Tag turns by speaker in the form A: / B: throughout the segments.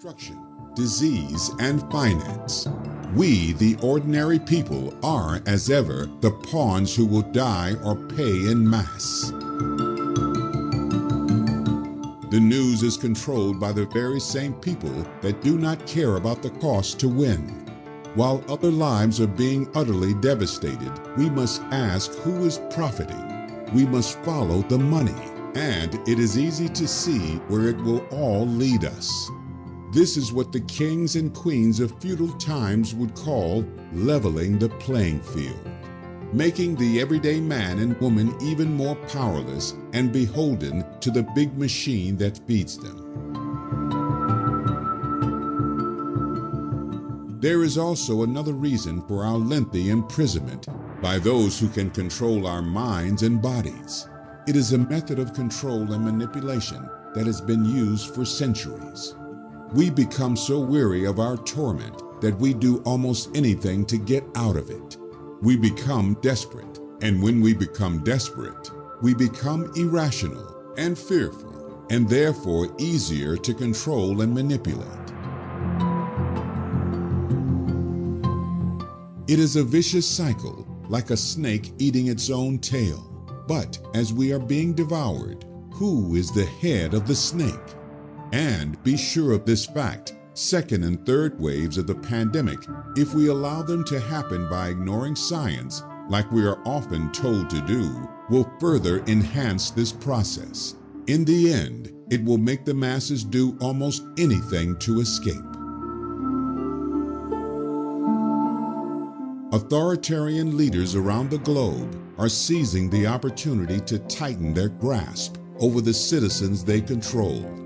A: destruction, disease, and finance. We, the ordinary people, are, as ever, the pawns who will die or pay en masse. The news is controlled by the very same people that do not care about the cost to win. While other lives are being utterly devastated, we must ask who is profiting. We must follow the money, and it is easy to see where it will all lead us. This is what the kings and queens of feudal times would call leveling the playing field, making the everyday man and woman even more powerless and beholden to the big machine that feeds them. There is also another reason for our lengthy imprisonment by those who can control our minds and bodies. It is a method of control and manipulation that has been used for centuries. We become so weary of our torment that we do almost anything to get out of it. We become desperate, and when we become desperate, we become irrational and fearful, and therefore easier to control and manipulate. It is a vicious cycle, like a snake eating its own tail. But as we are being devoured, who is the head of the snake? And be sure of this fact, second and third waves of the pandemic, if we allow them to happen by ignoring science, like we are often told to do, will further enhance this process. In the end, it will make the masses do almost anything to escape. Authoritarian leaders around the globe are seizing the opportunity to tighten their grasp over the citizens they control.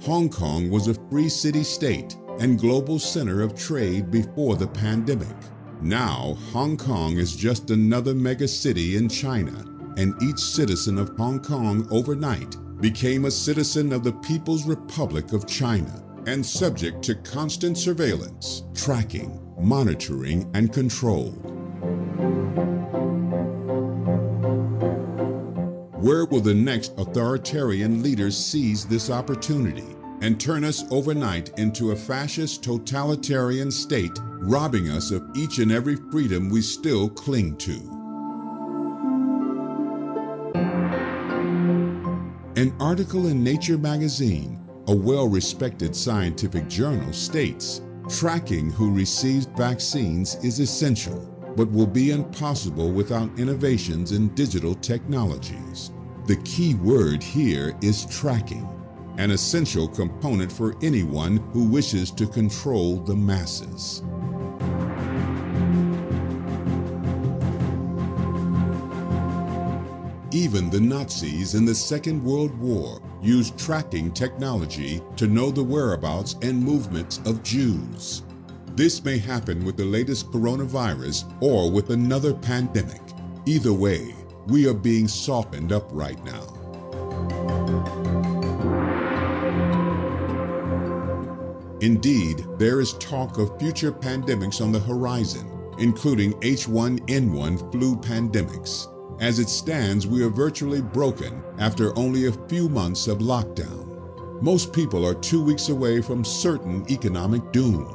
A: Hong Kong was a free city-state and global center of trade before the pandemic. Now, Hong Kong is just another megacity in China, and each citizen of Hong Kong overnight became a citizen of the People's Republic of China and subject to constant surveillance, tracking, monitoring, and control. Where will the next authoritarian leaders seize this opportunity and turn us overnight into a fascist totalitarian state, robbing us of each and every freedom we still cling to? An article in Nature magazine, a well-respected scientific journal, states, tracking who receives vaccines is essential, but will be impossible without innovations in digital technologies. The key word here is tracking, an essential component for anyone who wishes to control the masses. Even the Nazis in the Second World War used tracking technology to know the whereabouts and movements of Jews. This may happen with the latest coronavirus or with another pandemic. Either way, we are being softened up right now. Indeed, there is talk of future pandemics on the horizon, including H1N1 flu pandemics. As it stands, we are virtually broken after only a few months of lockdown. Most people are 2 weeks away from certain economic doom.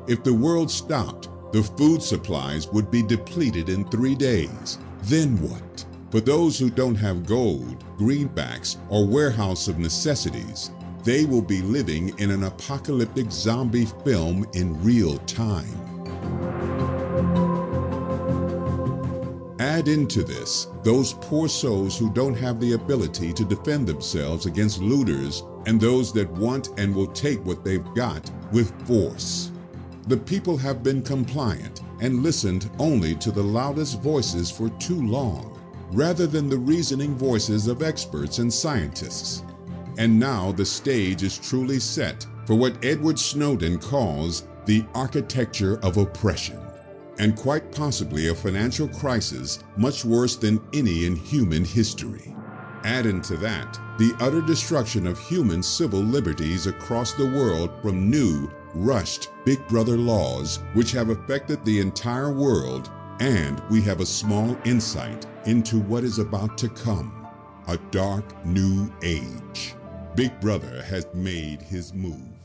A: If the world stopped, the food supplies would be depleted in 3 days. Then what? For those who don't have gold, greenbacks, or warehouse of necessities, they will be living in an apocalyptic zombie film in real time. Add into this those poor souls who don't have the ability to defend themselves against looters and those that want and will take what they've got with force. The people have been compliant and listened only to the loudest voices for too long, rather than the reasoning voices of experts and scientists. And now the stage is truly set for what Edward Snowden calls the architecture of oppression, and quite possibly a financial crisis much worse than any in human history. Add into that the utter destruction of human civil liberties across the world from new, rushed Big Brother laws which have affected the entire world, and we have a small insight into what is about to come, a dark new age. Big Brother has made his move.